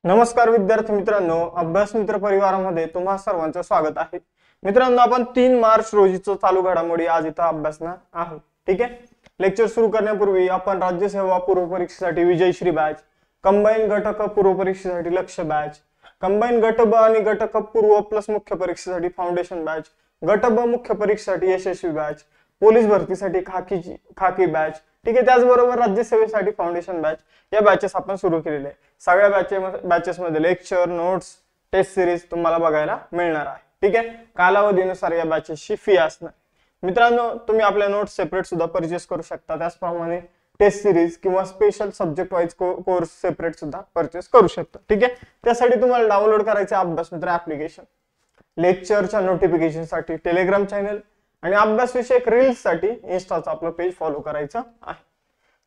नमस्कार विद्यार्थी मित्रांनो, अभ्यास मित्र परिवारामध्ये तुम्हा सर्वांचं स्वागत आहे। मित्रांनो, आपण 3 मार्च रोजीचं चालू घडामोडी आज इथं अभ्यासणार आहोत। ठीक आहे। लेक्चर सुरू करण्यापूर्वी आपण राज्यसेवा पूर्व परीक्षेसाठी विजयश्री बॅच, कंबाईन गट क पूर्व परीक्षेसाठी लक्ष्य बॅच, कंबाईन गट ब आणि गट क पूर्व प्लस मुख्य परीक्षेसाठी फाउंडेशन बॅच, गट ब मुख्य परीक्षेसाठी यशस्वी बॅच, पोलीस भरतीसाठी खाकी बॅच, ठीक आहे, त्याचबरोबर राज्यसेवेसाठी फाउंडेशन बॅच या बॅचेस आपण सुरू केलेले आहे। सगळ्या बॅचेस मध्ये लेक्चर, नोट्स, टेस्ट सिरीज तुम्हाला बघायला मिळणार आहे। ठीक आहे। कालावधीनुसार या बॅचेसची फी असणार। मित्रांनो, तुम्ही आपल्या नोट्स सेपरेट सुद्धा परचेस करू शकता, त्याचप्रमाणे टेस्ट सिरीज किंवा special subject wise course separate सुद्धा परचेस करू शकता। ठीक आहे। त्यासाठी तुम्हाला डाउनलोड करायचे अभ्यास मित्र ऍप्लिकेशन, लेक्चरच्या नोटिफिकेशन साठी टेलिग्राम चॅनल आणि अभ्यास विषयक रील्स साठी इंस्टाचं आपलं पेज फॉलो करायचं आहे।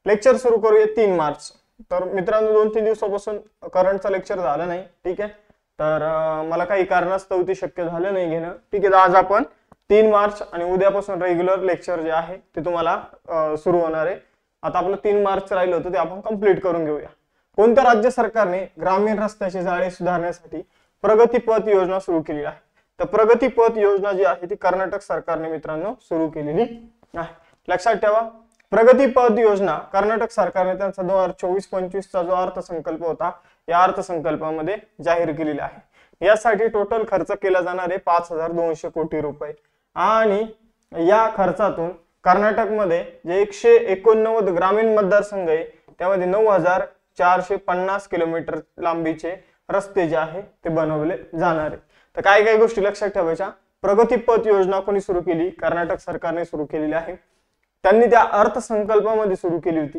लेक्चर सुरू करूया 3 मार्च। तर मित्रांनो, 2-3 दिवसापासून करंटचा लेक्चर झाला नाही। ठीक आहे। तर मला काही कारणास्तव ते शक्य झालं नाही घेणं। ठीक आहे। आज आपण 3 मार्च आणि उद्यापासून रेग्युलर लेक्चर जे आहे ते तुम्हाला सुरू होणार आहे। आता आपलं 3 मार्च राहिलं होतं ते आपण कंप्लीट करून घेऊया। कोणत्या राज्य सरकारने ग्रामीण रस्त्याचे जाळे सुधारण्यासाठी प्रगती पथ योजना सुरू केली आहे? तर प्रगती पथ योजना जी आहे ती कर्नाटक सरकारने मित्रांनो सुरू केलेली आहे। लक्षात ठेवा, प्रगती पथ योजना कर्नाटक सरकारने त्यांचा 2024-25 चा जो अर्थसंकल्प होता या अर्थसंकल्पामध्ये जाहीर केलेला आहे। यासाठी टोटल खर्च केला जाणार आहे 5200 कोटी रुपये आणि या खर्चातून कर्नाटकमध्ये जे 189 ग्रामीण मतदारसंघ आहे त्यामध्ये 9450 किलोमीटर लांबीचे रस्ते जे आहे ते बनवले जाणार आहे। तर काय काय गोष्टी लक्षात ठेवायच्या? प्रगती पथ योजना कोणी सुरू केली? कर्नाटक सरकारने सुरू केलेली आहे। त्यांनी त्या अर्थसंकल्पामध्ये सुरू केली होती।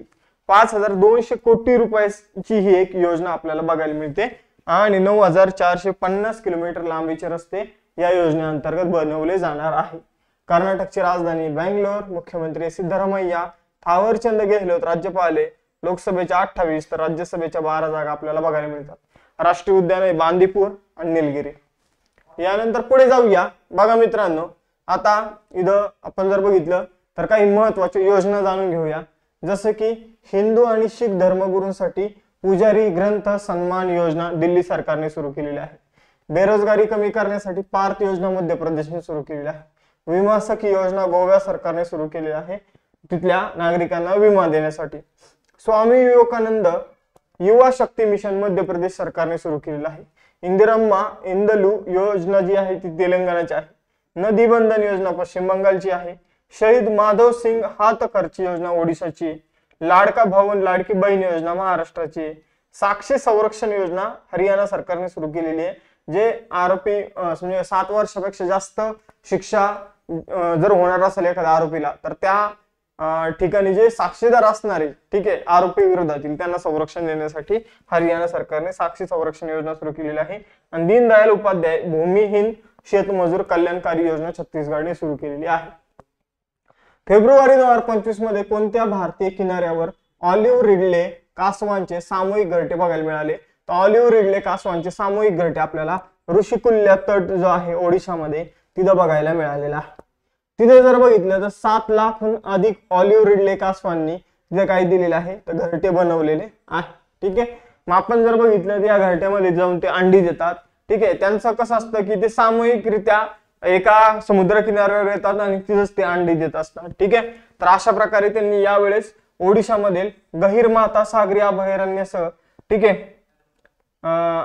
5200 कोटी रुपयाची ही एक योजना आपल्याला बघायला मिळते आणि 9450 किलोमीटर लांबीचे रस्ते या योजनेअंतर्गत बनवले जाणार आहे। कर्नाटकची राजधानी बेंगलोर, मुख्यमंत्री सिद्धरामय्या, थावरचंद गेहलोत राज्यपाल, लोकसभेच्या 28 तर राज्यसभेच्या 12 जागा आपल्याला बघायला मिळतात। राष्ट्रीय उद्यान आहे बांदीपूर आणि निलगिरी। यानंतर पुढे जाऊया। बघा मित्रांनो, आता इथं आपण जर बघितलं तर काही महत्त्वाच्या योजना जाणून घेऊया। जसं की हिंदू आणि शीख धर्मगुरूंसाठी पुजारी ग्रंथ सन्मान योजना दिल्ली सरकारने सुरू केलेली आहे। बेरोजगारी कमी करण्यासाठी पार्थ योजना मध्य प्रदेशने सुरू केलेली आहे। विमा सखी योजना गोवा सरकारने सुरू केलेली आहे, तिथल्या नागरिकांना विमा देण्यासाठी। स्वामी विवेकानंद युवा शक्ती मिशन मध्य प्रदेश सरकारने सुरू केलेलं आहे। इंदिरम्मा इंदलू योजना जी आहे ती तेलंगणाची आहे। नदी बंधन योजना पश्चिम बंगालची आहे। शहीद माधव सिंग हातखर्ची योजना ओडिशाची। लाडका भाऊ लाडकी बहीण योजना महाराष्ट्राची। साक्षी संरक्षण योजना हरियाणा सरकारने सुरू केलेली आहे। जे आरोपी म्हणजे 7 वर्षापेक्षा जास्त शिक्षा जर होणार असेल एखाद्या आरोपीला तर त्या ठिकाणी जे साक्षीदार असणारे, ठीक आहे, आरोपी विरोधातील त्यांना संरक्षण देण्यासाठी हरियाणा सरकारने साक्षी संरक्षण योजना सुरू केलेली आहे। आणि दीनदयाल उपाध्याय भूमिहीन शेतमजूर कल्याणकारी योजना छत्तीसगडने सुरू केलेली आहे। फेब्रुवारी 2025 मध्ये कोणत्या भारतीय किनाऱ्यावर ऑलिव्ह रिडले कासवांचे सामूहिक घरटे बघायला मिळाले? तर ऑलिव्ह रिडले कासवांचे सामूहिक घरटे आपल्याला ऋषिकुल्या तट जो आहे ओडिशामध्ये तिथं बघायला मिळालेला आहे। तिथे जर बघितलं तर 7 लाखहून अधिक ऑलिव्ह रिडले कासवांनी तिथे काय दिलेले आहे तर घरटे बनवलेले आहे। ठीक आहे। मग आपण जर बघितलं तर या घरट्यामध्ये जाऊन ते अंडी देतात। ठीक आहे। त्यांचं कसं असतं की ते सामूहिकरित्या एका समुद्र किनाऱ्यावर येतात आणि तिथेच ते अंडी देत असतात। ठीक आहे। तर अशा प्रकारे त्यांनी यावेळेस ओडिशामधील गहिरमाथा सागरी अभयारण्यासह, ठीक आहे,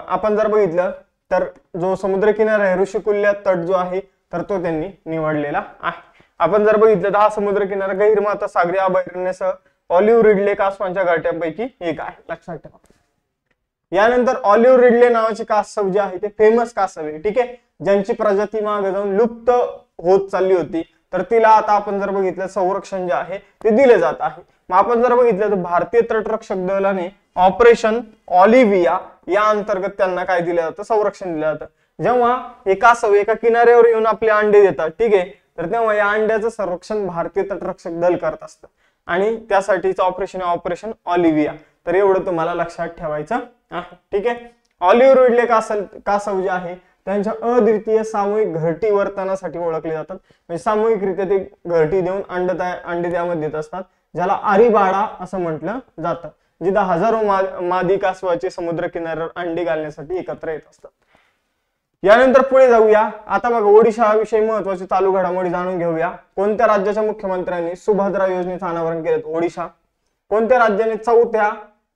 आपण जर बघितलं तर जो समुद्र किनारा आहे ऋषिकुल्या तट जो आहे तर तो त्यांनी निवडलेला आहे। आपण जर बघितलं तर हा समुद्र किनारा गहिरमाथा सागरी अभयारण्यासह ऑलिव्ह रिडले कासवांच्या घरट्यांपैकी एक आहे, लक्षात ठेवा। यानंतर ऑलिव्ह रिडले नावाचे कासव जे आहे ते फेमस कासव आहे, ठीक आहे, ज्यांची प्रजाती मागे जाऊन लुप्त होत चालली होती, तर तिला आता आपण जर बघितलं संरक्षण जे आहे ते दिले जात आहे। मग आपण जर बघितलं तर भारतीय तटरक्षक दलाने ऑपरेशन ऑलिव्हिया या अंतर्गत त्यांना काय दिलं जातं? संरक्षण दिलं जातं। जेव्हा हे कासव एका किनाऱ्यावर येऊन आपले अंडे देतात, ठीक आहे, तर तेव्हा या अंड्याचं संरक्षण भारतीय तटरक्षक दल करत असतं आणि त्यासाठीचं ऑपरेशन ऑलिव्हिया। तर एवढं तुम्हाला लक्षात ठेवायचं आहे। ठीक आहे। ऑलिव्ह रिडले कासव जे आहे त्यांच्या अद्वितीय सामूहिक घरटी वर्तनासाठी ओळखले जातात। म्हणजे सामूहिकरित्या ते घरटी देऊन अंडे त्यामध्ये देत असतात, ज्याला अरिबाडा असं म्हटलं जातं। जिथे हजारो मादी कासवाचे समुद्र किनाऱ्यावर अंडी घालण्यासाठी एकत्र येत असतात। यानंतर पुढे जाऊया। आता बघा ओडिशा विषयी महत्त्वाची चालू घडामोडी जाणून घेऊया। कोणत्या राज्याच्या मुख्यमंत्र्यांनी सुभद्रा योजनेचे अनावरण केले? ओडिशा। कोणत्या राज्याने 4थ्या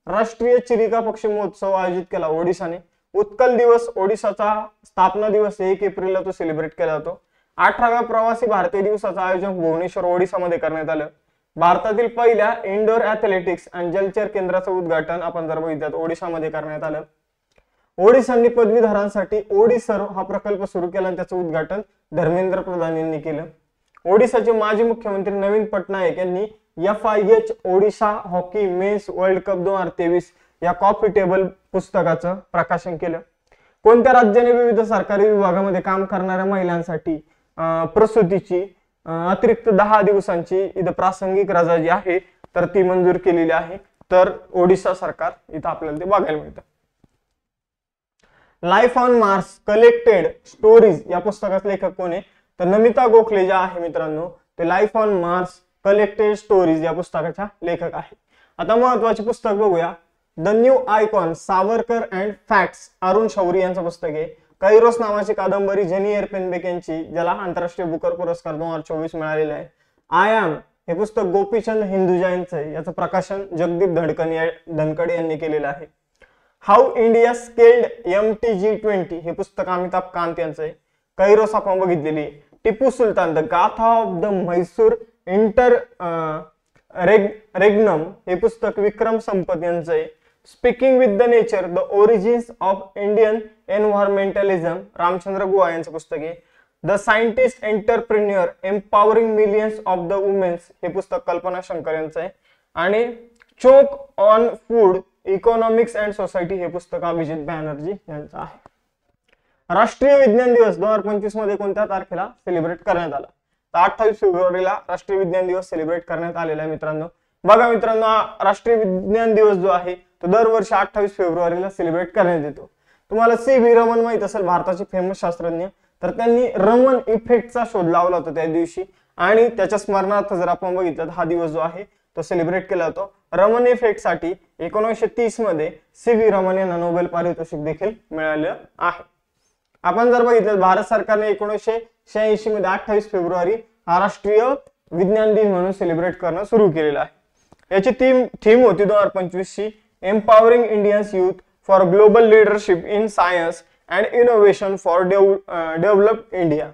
राष्ट्रीय चिरिका पक्षी महोत्सव आयोजित केला? ओडिशाने। उत्कल दिवस ओडिशाचा स्थापना दिवस 1 एप्रिलला तो सेलिब्रेट केला जातो। 18व्या प्रवासी भारतीय दिवसाचं आयोजन भुवनेश्वर ओडिशामध्ये करण्यात आलं। भारतातील पहिल्या इंडोर ॲथलेटिक्स आणि जलचर केंद्राचं उद्घाटन आपण जर बघितलं तर ओडिशामध्ये करण्यात आलं। ओडिशांनी पदवीधरांसाठी ओडिसर हा प्रकल्प सुरू केला आणि त्याचं उद्घाटन धर्मेंद्र प्रधान यांनी केलं। ओडिशाचे माजी मुख्यमंत्री नवीन पटनायक यांनी FIH Odisha hockey men's world cup 2023 या कॉफी टेबल पुस्तकाचं प्रकाशन केलं। कोणत्या राज्याने विविध सरकारी विभागामध्ये काम करणाऱ्या महिलांसाठी प्रसूतीची अतिरिक्त 10 दिवसांची इथं प्रासंगिक रजा जी आहे तर ती मंजूर केलेली आहे? तर ओडिशा सरकार इथं आपल्याला ते बघायला मिळतं। Life on Mars collected stories या पुस्तकाचे लेखक कोण आहे? तर नमिता गोखले जे आहे मित्रांनो ते life on Mars collected stories या पुस्तकाच्या लेखक आहे। आता महत्त्वाचे पुस्तक बघूया। The new icon Savarkar and facts Arun Shourie यांचं पुस्तक आहे। कैरोस नावाची कादंबरी जेनी एरपेनबेक यांची ज्याला आंतरराष्ट्रीय बुकर पुरस्कार 2024 मिळालेला आहे। आय एम हे पुस्तक गोपीचंद हिंदुजा यांचं आहे। याचं प्रकाशन जगदीप धनकड यांनी केलेलं आहे। हाऊ इंडिया स्केल्ड MTG20 हे पुस्तक अमिताभ कांत यांचं आहे। कैरोस आपण बघितलेली। टिपू सुलतान द गाथा ऑफ द म्हैसूर रेग्नम हे पुस्तक विक्रम संपत यांचं आहे। Speaking with the nature the origins of Indian environmentalism Ramachandra Guha यांचं पुस्तक आहे। The scientist entrepreneur empowering millions of the womens हे पुस्तक कल्पना शंकर यांचं आहे। आणि choke on food economics and society हे पुस्तक अभिजित बॅनर्जी यांचं आहे। राष्ट्रीय विज्ञान दिवस 2025 मध्ये कोणत्या तारखेला सेलिब्रेट करण्यात आला? तर 28 फेब्रुवारीला राष्ट्रीय विज्ञान दिवस सेलिब्रेट करण्यात आलेला आहे मित्रांनो। बघा मित्रांनो राष्ट्रीय विज्ञान दिवस जो आहे तो दरवर्षी 28 फेब्रुवारीला सेलिब्रेट करण्यात येतो। तुम्हाला CV रमन माहित असेल भारताचे फेमस शास्त्रज्ञ, तर त्यांनी रमन इफेक्टचा शोध लावला होता त्या दिवशी आणि त्याच्या स्मरणार्थ जर आपण बघितलं हा दिवस जो आहे तो सेलिब्रेट केला जातो। रमन इफेक्ट साठी 1930 मध्ये CV रमन यांना नोबेल पारितोषिक देखील मिळालं आहे। आपण जर बघितलं भारत सरकारने 1986 मध्ये 28 फेब्रुवारी हा राष्ट्रीय विज्ञान दिन म्हणून सेलिब्रेट करणं सुरू केलेलं आहे। याची थीम होती 2025 ची empowering Indians youth for global leadership in science and innovation for developed India.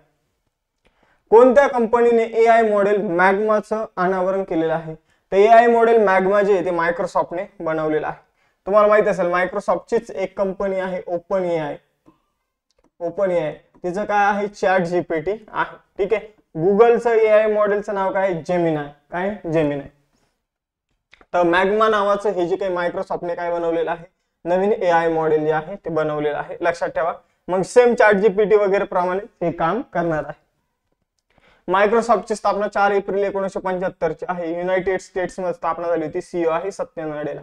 कोणत्या कंपनीने AI मॉडेल मॅग्माचं अनावरण केलेलं आहे? तर AI मॉडेल मॅग्मा जे आहे ते मायक्रोसॉफ्टने बनवलेलं आहे। तुम्हाला माहित असेल मायक्रोसॉफ्टचीच एक कंपनी आहे ओपन AI तिचं काय आहे ChatGPT आहे। ठीक आहे। गुगलचं AI मॉडेलचं नाव काय आहे? जेमिनाय। तर मॅग्मा नावाचं हे जे काही मायक्रोसॉफ्टने काय बनवलेलं आहे नवीन AI मॉडेल जे आहे ते बनवलेलं आहे, लक्षात ठेवा। मग सेम ChatGPT वगैरे प्रमाणे हे काम करणार आहे। मायक्रोसॉफ्टची स्थापना 4 एप्रिल 1975 ची आहे। युनायटेड स्टेट्स मध्ये स्थापना झाली होती। CEO आहे सत्य नडेला।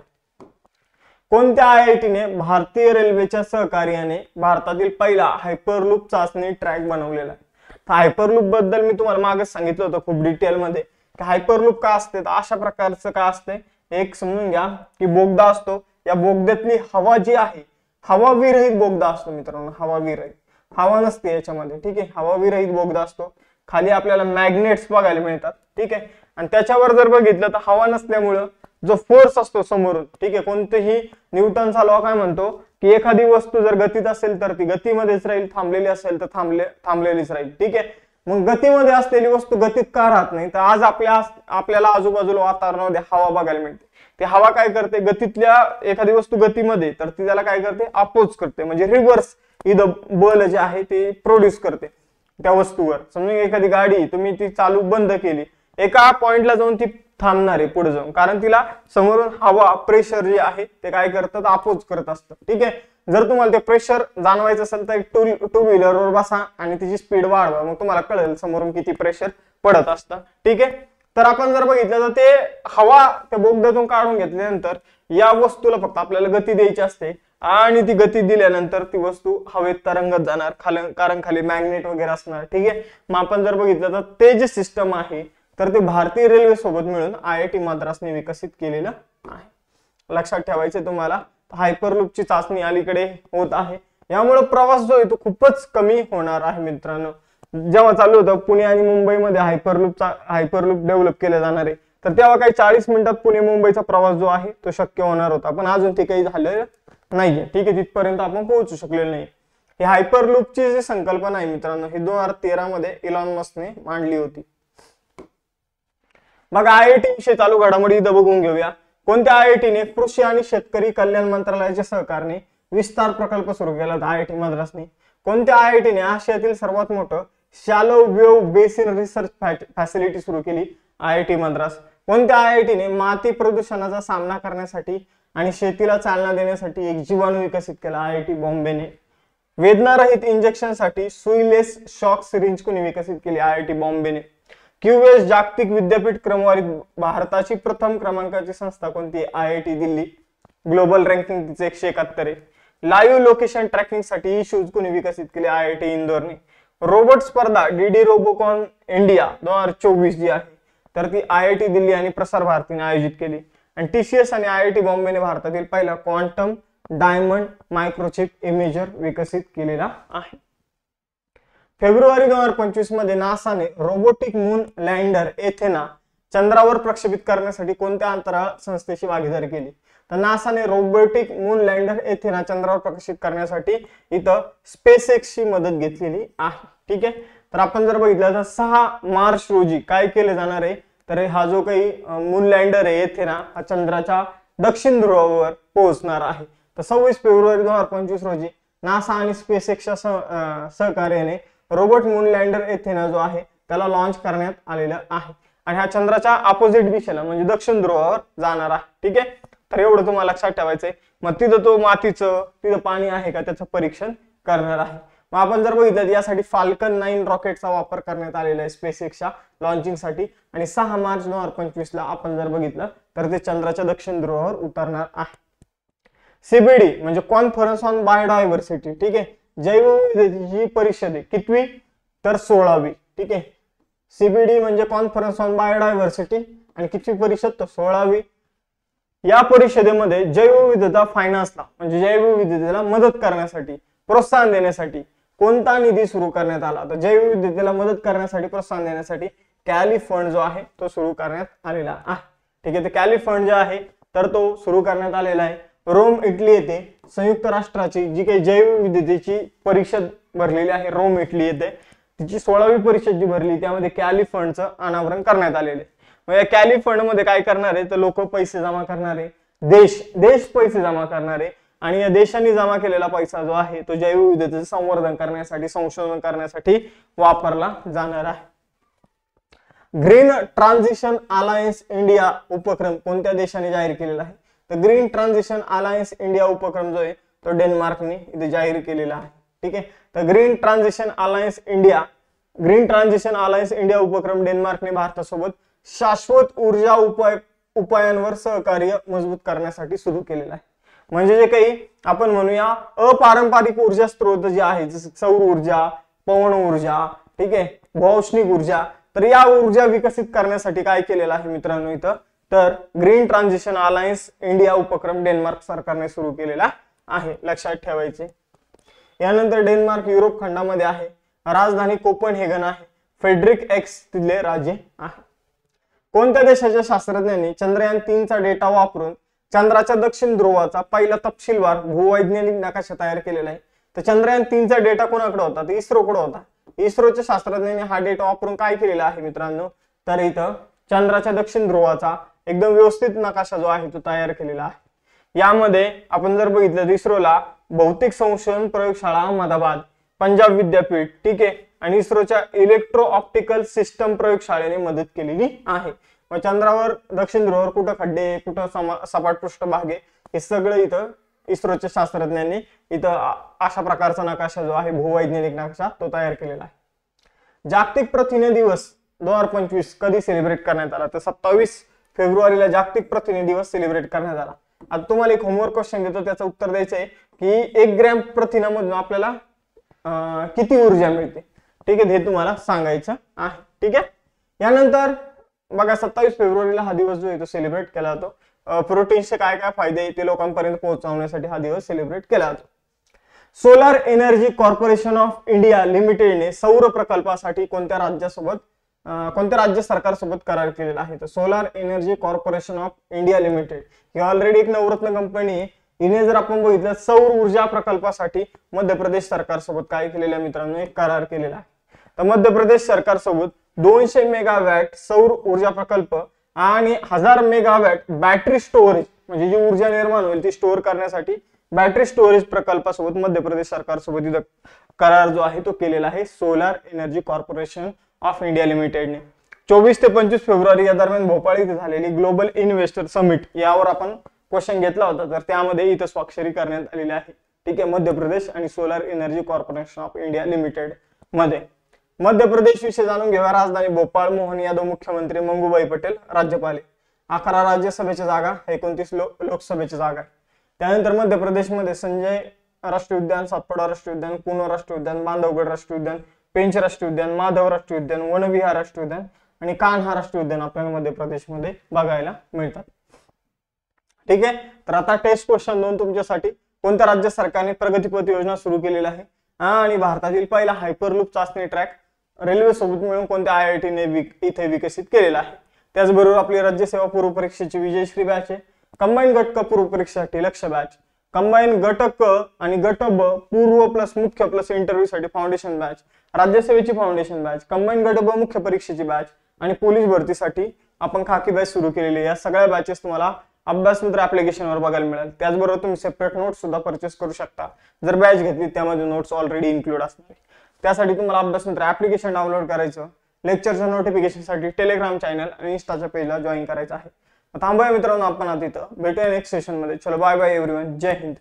कोणत्या IIT-ने भारतीय रेल्वेच्या सहकार्याने भारतातील पहिला हायपरलूप चाचणी ट्रॅक बनवलेला आहे? हायपरलूप बद्दल मी तुम्हाला मागेच सांगितलं होतं खूप डिटेल मध्ये की हायपरलूप का असते। तर अशा प्रकारचं का असते एक समजून घ्या की बोगदा असतो, या बोगद्यातली हवा जी आहे हवा विरहित बोगदा असतो मित्रांनो, हवा विरहित, हवा नसते याच्यामध्ये। ठीक आहे, हवा विरहित बोगदा असतो। खाली आपल्याला मॅग्नेट्स बघायला मिळतात। ठीक आहे, आणि त्याच्यावर जर बघितलं तर हवा नसल्यामुळं जो फोर्स असतो समोरून, ठीक आहे, कोणतेही न्यूटनचा लॉ काय म्हणतो की एखादी वस्तू जर गतीत असेल तर ती गतीमध्येच राहील, थांबलेली असेल तर थांबलेलीच राहील। ठीक आहे, मग गतीमध्ये असलेली वस्तू गतीत का राहत नाही? तर आज आपल्याला आजूबाजूला वातावरणामध्ये हवा बघायला मिळते। ती हवा काय करते एखादी वस्तू गतीमध्ये तर ती त्याला काय करते अपोज करते, म्हणजे रिव्हर्स इथं बल जे आहे ते प्रोड्यूस करते त्या वस्तूवर। समजा एखादी गाडी तुम्ही ती चालू बंद केली, एका पॉइंटला जाऊन ती थांबणार आहे पुढे जाऊन, कारण तिला समोरून हवा प्रेशर जे आहे ते काय करतात अपोज करत असतं। ठीक आहे, जर तुम्हाला ते प्रेशर जाणवायचं असेल तर टू व्हीलरवर बसा आणि तिची स्पीड वाढवा, मग तुम्हाला कळेल समोरून किती प्रेशर पडत असतं। ठीक आहे, तर आपण जर बघितलं तर ते हवा त्या बोगद्यातून काढून घेतल्यानंतर या वस्तूला फक्त आपल्याला गती द्यायची असते आणि ती गती दिल्यानंतर ती वस्तू हवेत तरंगत जाणार, कारण खाली मॅग्नेट वगैरे असणार। ठीक आहे, मग आपण जर बघितलं तर ते जे सिस्टम आहे तर ते भारतीय रेल्वे सोबत मिळून IIT मद्रासने विकसित केलेलं आहे। लक्षात ठेवायचे तुम्हाला. हायपरलूपची चाचणी अलीकडे होत आहे, यामुळे प्रवास जो आहे तो खूपच कमी होणार आहे मित्रांनो. जेव्हा चालू होतं पुणे आणि मुंबईमध्ये हायपरलूप डेव्हलप केले जाणार आहे, तर तेव्हा काही 40 मिनिटात पुणे मुंबईचा प्रवास जो आहे तो शक्य होणार होता, पण अजून ते काही झालं नाहीये. ठीक आहे, तिथपर्यंत आपण पोहोचू शकलेलो नाही. ही हायपरलूपची जी संकल्पना आहे मित्रांनो, ही 2013 मध्ये इलॉन मस्कने मांडली होती. मग IIT विषयी चालू घडामोडी इथं बघून घेऊया. कोणत्या IITने कृषी आणि शेतकरी कल्याण मंत्रालयाच्या सहकार्याने विस्तार प्रकल्प सुरू केला होता? IIT मद्रासने. कोणत्या IITने आशियातील सर्वात मोठं shallow wave basin research facility सुरू केली? IIT मद्रास. कोणत्या IITने माती प्रदूषणाचा सामना करण्यासाठी आणि शेतीला चालना देण्यासाठी एक जीवाणू विकसित केला? IIT बॉम्बेने. वेदनारहित इंजेक्शनसाठी सुईलेस शॉक सिरिंज कोणी विकसित केली? IIT बॉम्बेने. QS जागतिक विद्यापीठ क्रमवारीत भारताची प्रथम क्रमांकाची संस्था कोणती? IIT दिल्ली. ग्लोबल रँकिंग तिचे 171 आहे. लाईव्ह लोकेशन ट्रॅकिंग साठी शूज कोणी विकसित केले? IIT इंदोरने. रोबोट स्पर्धा DD रोबोकॉन इंडिया 2024 जी आहे, तर ती IIT दिल्ली आणि प्रसार भारतीने आयोजित केली. आणि TCS आणि IIT बॉम्बेने भारतातील पहिला क्वांटम डायमंड मायक्रोचिप इमेजर विकसित केलेला आहे. फेब्रुवारी 2025 मध्ये नासाने रोबोटिक मून लँडर एथेना चंद्रावर प्रक्षेपित करण्यासाठी कोणत्या अंतराळ संस्थेची भागीदारी केली? तर नासाने रोबोटिक मून लँडर एथेना चंद्रावर प्रक्षेपित करण्यासाठी इथं स्पेसएक्स ची मदत घेतलेली आहे. ठीक आहे, तर आपण जर बघितलं तर 6 मार्च रोजी काय केले जाणार आहे, तर हा जो काही मून लँडर आहे एथेना हा चंद्राच्या दक्षिण ध्रुवावर पोहोचणार आहे. तर 26 फेब्रुवारी 2025 रोजी नासा आणि स्पेसएक्सच्या सहकार्याने रोबोट मून लँडर एथेना जो आहे त्याला लॉन्च करण्यात आलेला आहे आणि हा चंद्राच्या अपोजिट दिशेला म्हणजे दक्षिण ध्रुवावर जाणार आहे. ठीक आहे, तर एवढं तुम्हाला लक्षात ठेवायचंय. मग तिथं तो मातीचं तिथं पाणी आहे का त्याचं परीक्षण करणार आहे. मग आपण जर बघितलं तर यासाठी फाल्कन 9 रॉकेटचा वापर करण्यात आलेला आहे स्पेसएक्सच्या लॉन्चिंगसाठी आणि 6 मार्च 2025 ला आपण जर बघितलं तर ते चंद्राच्या दक्षिण ध्रुवावर उतरणार आहे. CBD म्हणजे कॉन्फरन्स ऑन बायोडायव्हर्सिटी. ठीक आहे, जैवविविधतेची परिषद आहे कितवी? तर 16वी. ठीक आहे, CBD म्हणजे कॉन्फरन्स ऑन बायोडायव्हर्सिटी आणि कितवी परिषद? तर 16वी. या परिषदेमध्ये जैवविविधता फायनान्सला म्हणजे जैवविविधतेला मदत करण्यासाठी प्रोत्साहन देण्यासाठी कोणता निधी सुरू करण्यात आला? तर जैवविविधतेला मदत करण्यासाठी प्रोत्साहन देण्यासाठी कॅली फंड जो आहे तो सुरू करण्यात आलेला आहे. ठीक आहे, तर कॅली फंड जो आहे तर तो सुरू करण्यात आलेला आहे. रोम इटली येथे संयुक्त राष्ट्राची जी काही जैवविविधतेची परिषद भरलेली आहे रोम इटली येथे तिची 16वी परिषद जी भरली त्यामध्ये कॅली फंडचं अनावरण करण्यात आलेले. मग या कॅली फंड मध्ये काय करणार आहे तर लोक पैसे जमा करणारे, देश पैसे जमा करणारे आणि या देशांनी जमा केलेला पैसा जो आहे तो जैवविविधतेचे संवर्धन करण्यासाठी संशोधन करण्यासाठी वापरला जाणार आहे. ग्रीन ट्रान्झिशन अलायन्स इंडिया उपक्रम कोणत्या देशाने जाहीर केलेला आहे? तर ग्रीन ट्रान्झिशन अलायन्स इंडिया उपक्रम जो आहे तो डेन्मार्कने इथे जाहीर केलेला आहे. ठीक आहे, तर ग्रीन ट्रान्झिशन अलायन्स इंडिया उपक्रम डेन्मार्कने भारतासोबत शाश्वत ऊर्जा उपायांवर सहकार्य मजबूत करण्यासाठी सुरू केलेला आहे. म्हणजे जे काही आपण म्हणूया अपारंपरिक ऊर्जा स्त्रोत जे आहे जसे सौर ऊर्जा, पवन ऊर्जा, ठीक आहे, भौष्णिक ऊर्जा, तर या ऊर्जा विकसित करण्यासाठी काय केलेलं आहे मित्रांनो इथं तर ग्रीन ट्रान्झिशन अलायन्स इंडिया उपक्रम डेन्मार्क सरकारने सुरू केलेला आहे. लक्षात ठेवायचे. यानंतर डेन्मार्क युरोप खंडामध्ये आहे. राजधानी कोपनहेगन आहे. फेडरिक एक्स तिथले राजे आहे. कोणत्या देशाच्या शास्त्रज्ञांनी चंद्रयान 3 चा डेटा वापरून चंद्राच्या दक्षिण ध्रुवाचा पहिला तपशीलवार भूवैज्ञानिक नकाशा तयार केलेला आहे? तर चंद्रयान 3 चा डेटा कोणाकडे होता? तर इस्रोकडे होता. इस्रोच्या शास्त्रज्ञांनी हा डेटा वापरून काय केलेला आहे मित्रांनो तर इथं चंद्राच्या दक्षिण ध्रुवाचा एकदम व्यवस्थित नकाशा जो आहे तो तयार केलेला आहे. यामध्ये आपण जर बघितलं तर इस्रोला भौतिक संशोधन प्रयोगशाळा अहमदाबाद, पंजाब विद्यापीठ, ठीक आहे, आणि इस्रोच्या इलेक्ट्रो ऑप्टिकल सिस्टम प्रयोगशाळेने मदत केलेली आहे. मग चंद्रावर दक्षिण ध्रुवावर कुठं खड्डे, कुठं सपाट पृष्ठभाग आहे हे सगळं इथं इस्रोच्या शास्त्रज्ञांनी इथं अशा प्रकारचा नकाशा जो आहे भूवैज्ञानिक नकाशा तो तयार केलेला आहे. जागतिक प्रथिने दिवस 2025 कधी सेलिब्रेट करण्यात आला? तर 27 फेब्रुवारीला जागतिक प्रथिने दिवस सेलिब्रेट करण्यात आला. आता तुम्हाला एक होमवर्क क्वेश्चन देतो त्याचं उत्तर द्यायचं आहे की 1 ग्रॅम प्रथिनामधून आपल्याला किती ऊर्जा मिळते. ठीक आहे, हे तुम्हाला सांगायचं आहे. ठीक आहे, यानंतर बघा 27 फेब्रुवारीला हा दिवस जो आहे तो सेलिब्रेट केला जातो प्रोटीन्सचे काय काय फायदे ते लोकांपर्यंत पोहोचवण्यासाठी हा दिवस सेलिब्रेट केला जातो. Solar energy corporation of India लिमिटेडने सौर प्रकल्पासाठी कोणत्या राज्य सरकारसोबत करार केलेला आहे? तर solar energy corporation of India limited ही ऑलरेडी एक नवरत्न कंपनी आहे. हिने जर आपण बघितलं सौर ऊर्जा प्रकल्पासाठी मध्य प्रदेश सरकारसोबत काय केलेलं आहे मित्रांनो? एक करार केलेला आहे. तर मध्य प्रदेश सरकारसोबत 200 मेगावॅट सौर ऊर्जा प्रकल्प आणि 1000 मेगावॅट बॅटरी स्टोरेज म्हणजे जी ऊर्जा निर्माण होईल ती स्टोअर करण्यासाठी बॅटरी स्टोरेज प्रकल्पासोबत मध्य प्रदेश सरकारसोबत इथं करार जो आहे तो केलेला आहे solar energy corporation of India लिमिटेडने. 24 ते 25 फेब्रुवारी या दरम्यान भोपाळ इथे झालेली ग्लोबल इन्व्हेस्टर समिट यावर आपण क्वेश्चन घेतला होता. तर त्यामध्ये इथं स्वाक्षरी करण्यात आलेली आहे. ठीक आहे, मध्य प्रदेश आणि solar energy corporation of India limited मध्ये. मध्य प्रदेश विषय जाणून घेऊया. राजधानी भोपाळ, मोहन यादव मुख्यमंत्री, मंगूबाई पटेल राज्यपाल. 11 राज्यसभेच्या जागा, 29 लोकसभेच्या जागा. त्यानंतर मध्य प्रदेशमध्ये संजय राष्ट्रीय उद्यान, सातपुडा राष्ट्रीय उद्यान, कुनो राष्ट्रीय उद्यान, बांधवगड राष्ट्रीय उद्यान, पेंच राष्ट्रीय उद्यान, माधव राष्ट्रीय उद्यान, वनविहार राष्ट्रीय उद्यान आणि कान्हा राष्ट्रीय उद्यान आपल्याला मध्य प्रदेशमध्ये बघायला मिळतात. ठीक आहे, तर आता टेस्ट क्वेश्चन 2 तुमच्यासाठी. कोणत्या राज्य सरकारने प्रगतीपथ योजना सुरू केलेली आहे? आणि भारतातील पहिला हायपरलूप चाचणी ट्रॅक रेल्वे सोबत मिळून कोणत्या IIT ने इथे विकसित केलेला आहे? त्याचबरोबर आपली राज्यसेवा पूर्व परीक्षेची विजयश्री बॅच आहे. कंबाईन गट क पूर्व परीक्षेसाठी लक्ष्य बॅच, कंबाईन गट क आणि गट ब पूर्व प्लस मुख्य प्लस इंटरव्ह्यू साठी फाउंडेशन बॅच, राज्यसेवेची फाउंडेशन बॅच, कंबाईन गट ब मुख्य परीक्षेची बॅच आणि पोलीस भरतीसाठी आपण खाकी बॅच सुरू केलेली. या सगळ्या बॅचेस तुम्हाला अभ्यास मित्र ऍप्लिकेशनवर बघायला मिळेल. त्याचबरोबर तुम्ही सेपरेट नोट्स सुद्धा परचेस करू शकता. जर बॅच घेतली त्यामध्ये नोट्स ऑलरेडी इन्क्लूड असणार. त्यासाठी तुम्हाला अभ्यास मित्र ऍप्लिकेशन डाउनलोड करायचं, लेक्चरच्या नोटिफिकेशनसाठी टेलिग्राम चॅनल आणि इंस्टाच्या पेजला जॉईन करायचं आहे. थांबूया मित्रांनो आपण आता इथं. भेटूया नेक्स्ट सेशन मध्ये. चलो बाय बाय एव्हरीवन. जय हिंद.